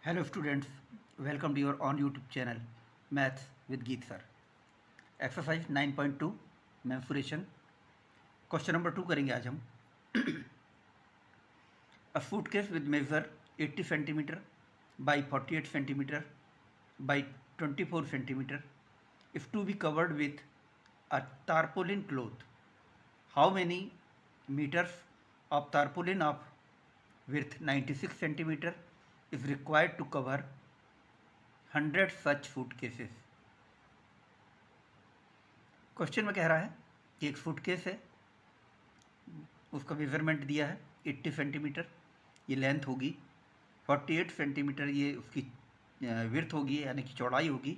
Hello students, welcome to your own YouTube channel Maths with Geet sir. Exercise 9.2 mensuration. Question number 2 करेंगे आज हम. A suitcase with measure 80 centimeter by 48 centimeter by 24 centimeter is to be covered with a tarpaulin cloth. How many meters of tarpaulin of width 96 centimeter is required to cover 100 such suitcases? Question में कह रहा है कि एक suitcase है, उसका measurement दिया है 80 सेंटीमीटर ये लेंथ होगी, 48 सेंटीमीटर ये उसकी विड्थ होगी यानी कि चौड़ाई होगी,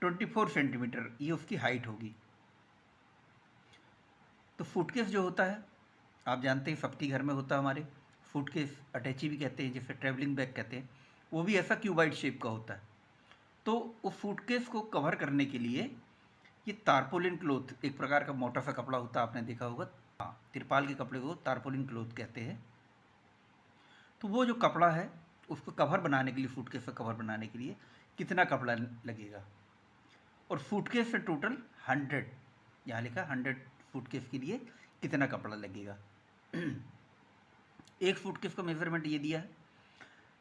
24 सेंटीमीटर ये उसकी हाइट होगी. तो सूटकेस जो होता है आप जानते हैं सबके घर में होता है. हमारे सूटकेस अटैची भी कहते हैं, जिसे ट्रैवलिंग बैग कहते हैं. वो भी ऐसा क्यूबाइड शेप का होता है. तो उस सूटकेस को कवर करने के लिए ये तारपोलिन क्लोथ एक प्रकार का मोटा सा कपड़ा होता है, आपने देखा होगा. हाँ, तिरपाल के कपड़े को तारपोलिन क्लोथ कहते हैं. तो वो जो कपड़ा है उसको कवर बनाने के लिए, सूटकेस का कवर बनाने के लिए कितना कपड़ा लगेगा. और सूटकेस से टोटल 100, यहाँ लिखा 100 सूटकेस के लिए कितना कपड़ा लगेगा. एक सूटकेस का मेजरमेंट ये दिया है.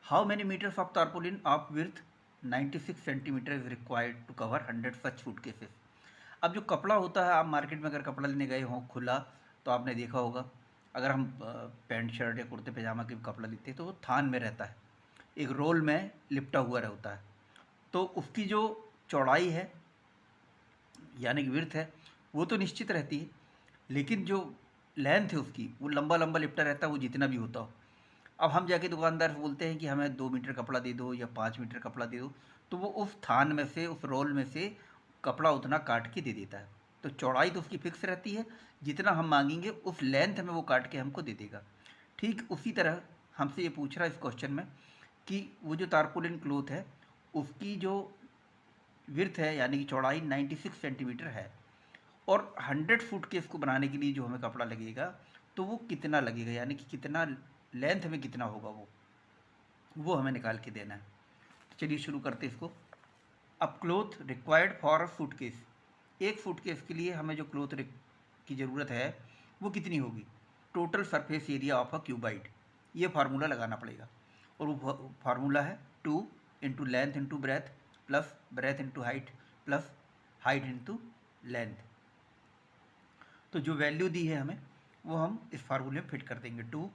How many meters of tarpaulin of width 96 centimeter is required to cover 100 such suitcases. अब जो कपड़ा होता है, आप मार्केट में अगर कपड़ा लेने गए हों खुला तो आपने देखा होगा, अगर हम पैंट शर्ट या कुर्ते पैजामा के कपड़ा लेते हैं तो वो थान में रहता है, एक रोल में लिपटा हुआ रहता है. तो उसकी जो चौड़ाई है यानी कि विड्थ है वो तो निश्चित रहती है, लेकिन जो लेंथ है उसकी वो लंबा लंबा लिपटा रहता है, वो जितना भी होता हो. अब हम जाके दुकानदार से बोलते हैं कि हमें 2 मीटर कपड़ा दे दो या 5 मीटर कपड़ा दे दो, तो वो उस थान में से, उस रोल में से कपड़ा उतना काट के दे देता है. तो चौड़ाई तो उसकी फिक्स रहती है, जितना हम मांगेंगे उस लेंथ में वो काट के हमको दे देगा. ठीक उसी तरह हमसे ये पूछ रहा है इस क्वेश्चन में कि वो जो तारपोलिन क्लोथ है उसकी जो विड्थ है यानी कि चौड़ाई 96 सेंटीमीटर है, और 100 फुट के इसको बनाने के लिए जो हमें कपड़ा लगेगा तो वो कितना लगेगा, यानी कि कितना लेंथ में कितना होगा वो हमें निकाल के देना है. तो चलिए शुरू करते हैं इसको. अब cloth required for a suitcase, एक सूटकेस के लिए हमें जो क्लोथ की ज़रूरत है वो कितनी होगी. Total surface area of a cuboid, ये फार्मूला लगाना पड़ेगा. और वो फार्मूला है 2 into length into breadth plus breadth into height plus height into length. तो जो वैल्यू दी है हमें वो हम इस फार्मूले में फिट कर देंगे. 2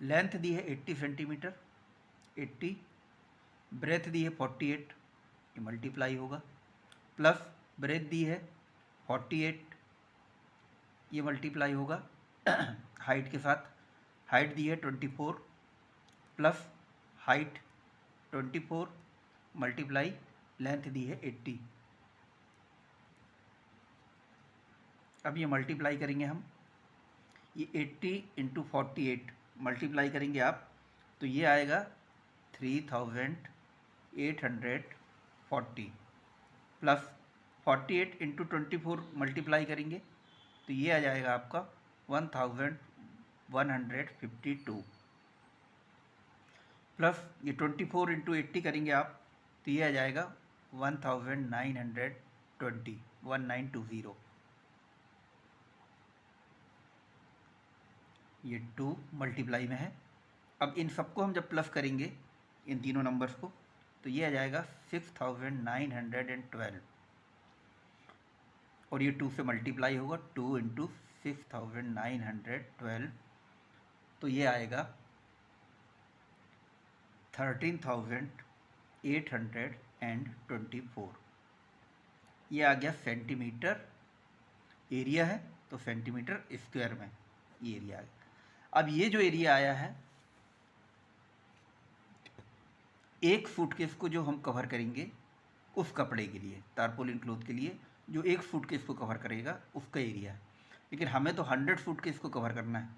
लेंथ दी है 80 सेंटीमीटर, 80 ब्रेथ दी है 48, ये मल्टीप्लाई होगा, प्लस ब्रेथ दी है 48, ये मल्टीप्लाई होगा हाइट के साथ. हाइट दी है 24 प्लस हाइट 24 मल्टीप्लाई लेंथ दी है 80. अब ये मल्टीप्लाई करेंगे हम, ये 80 इंटू 48 मल्टीप्लाई करेंगे आप तो ये आएगा 3840 प्लस 48 इंटू 24 मल्टीप्लाई करेंगे तो ये आ जाएगा आपका 1152 प्लस ये 24 इंटू 80 करेंगे आप तो ये आ जाएगा 1920. ये 2 मल्टीप्लाई में है. अब इन सबको हम जब प्लस करेंगे इन तीनों नंबर्स को तो ये आ जाएगा 6912, और ये 2 से मल्टीप्लाई होगा, 2 इंटू 6912 तो ये आएगा 13,824. ये आ गया सेंटीमीटर एरिया है, तो सेंटीमीटर स्क्वायर में ये एरिया आ गया. अब ये जो एरिया आया है एक सूटकेस को जो हम कवर करेंगे उस कपड़े के लिए, तारपोलिन क्लोथ के लिए जो एक सूटकेस को कवर करेगा उसका एरिया है, लेकिन हमें तो 100 सूटकेस को कवर करना है.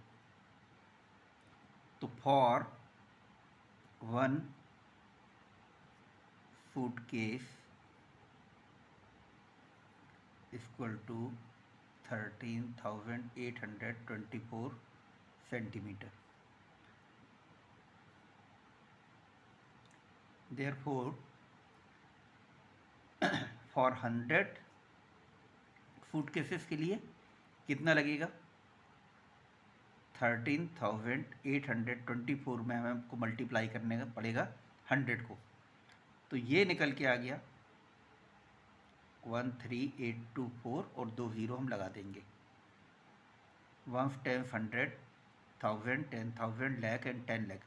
तो for 1 suitcase equal to 13,824 centimeter. Therefore for 100 suitcases के लिए कितना लगेगा, 13,824 में हमें हमको मल्टीप्लाई करने का पड़ेगा 100 को। तो ये निकल के आ गया 13824 और 2 ज़ीरो हम लगा देंगे। 1 10 100 1000 10,000 lakh and 10 lakh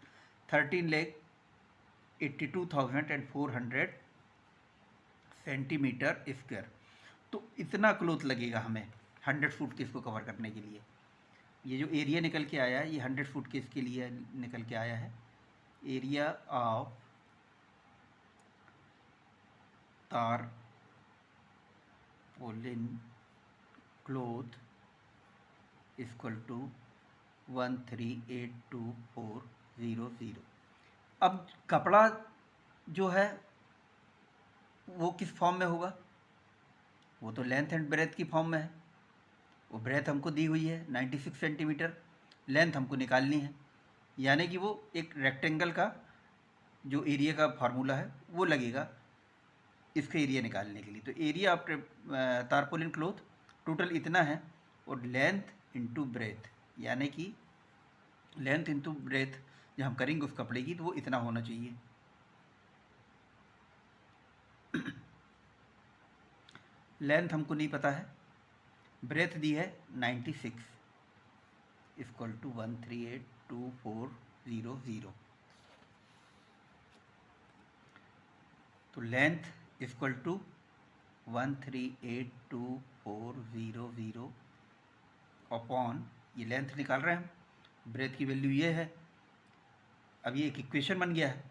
13,82,400 centimetre square. तो इतना क्लोथ लगेगा हमें 100 सूटकेस को कवर करने के लिए। ये जो एरिया निकल के आया है ये 100 सूटकेस के लिए निकल के आया है। Area of tarpaulin cloth equal to 1382400। अब कपड़ा जो है वो किस फॉर्म में होगा, वो तो लेंथ एंड ब्रेथ की फॉर्म में है। वो ब्रेथ हमको दी हुई है 96 सेंटीमीटर, लेंथ हमको निकालनी है, यानी कि वो एक रेक्टेंगल का जो एरिया का फार्मूला है वो लगेगा इसका एरिया निकालने के लिए। तो area of tarpaulin cloth total इतना है और लेंथ इंटू ब्रेथ, यानी कि लेंथ इंटू ब्रेथ जब हम करेंगे उस कपड़े की तो वो इतना होना चाहिए। लेंथ हमको नहीं पता है, ब्रेथ दी है 96 इक्वल टू 1382400। तो लेंथ इक्वल टू 1382400 अपॉन, ये लेंथ निकाल रहे हैं हम, ब्रेथ की वैल्यू ये है। अब ये एक इक्वेशन बन गया है।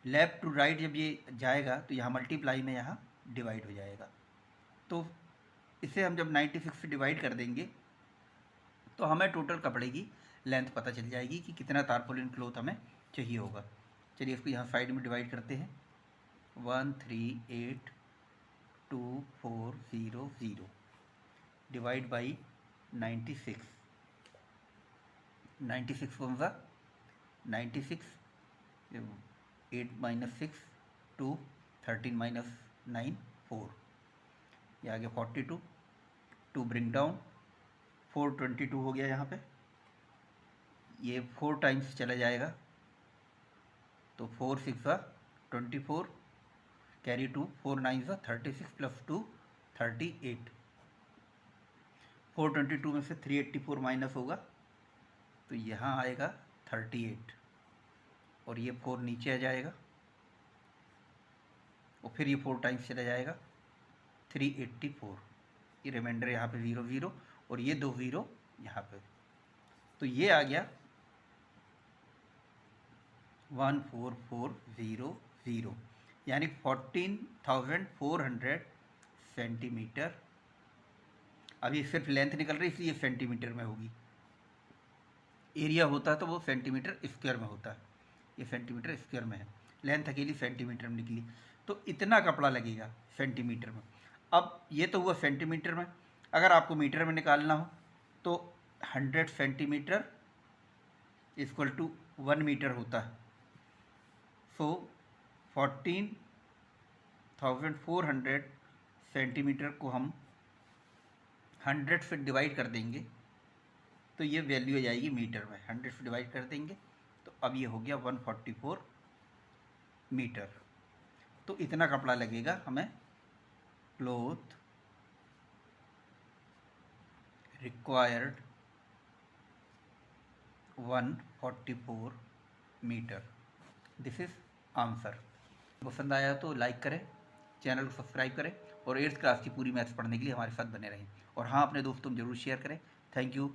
लेफ्ट टू राइट जब ये जाएगा तो यहाँ मल्टीप्लाई में यहाँ डिवाइड हो जाएगा। तो इसे हम जब 96 से डिवाइड कर देंगे तो हमें टोटल कपड़े की लेंथ पता चल जाएगी कि कितना तारपोलिन क्लोथ हमें चाहिए होगा। चलिए इसको यहाँ साइड में डिवाइड करते हैं। 1382400 डिवाइड बाई 96। 96 कौन सा, 96 8 - 6 2 13 - 9 4, ये आ गया 42। 2 ब्रिंग डाउन 422 हो गया यहाँ पे। ये 4 टाइम्स चला जाएगा तो 4 6 24 कैरी 2 4 9 36 प्लस 2 38। 422 में से 384 माइनस होगा तो यहाँ आएगा 38 और ये 4 नीचे आ जाएगा और फिर ये 4 टाइम्स चला जाएगा 384। ये रिमाइंडर यहाँ पे 0 0 और ये 2 0 यहाँ पे। तो ये आ गया 14400, यानी 14,400 सेंटीमीटर। अभी सिर्फ लेंथ निकल रही इसलिए सेंटीमीटर में होगी। एरिया होता तो वो सेंटीमीटर स्क्वायर में होता है, ये सेंटीमीटर स्क्वायर में है, लेंथ अकेली सेंटीमीटर में निकली। तो इतना कपड़ा लगेगा सेंटीमीटर में। अब ये तो हुआ सेंटीमीटर में, अगर आपको मीटर में निकालना हो तो 100 सेंटीमीटर इक्वल टू 1 मीटर होता है। सो 14,400 सेंटीमीटर को हम 100 से डिवाइड कर देंगे तो ये वैल्यू आ जाएगी मीटर में। 100 से डिवाइड कर देंगे तो अब ये हो गया 144 मीटर। तो इतना कपड़ा लगेगा हमें cloth required 144 meter. This is answer. पसंद आया तो लाइक करें, चैनल को सब्सक्राइब करें और 8th क्लास की पूरी मैथ्स पढ़ने के लिए हमारे साथ बने रहें। और हाँ, अपने दोस्तों में ज़रूर शेयर करें। Thank you.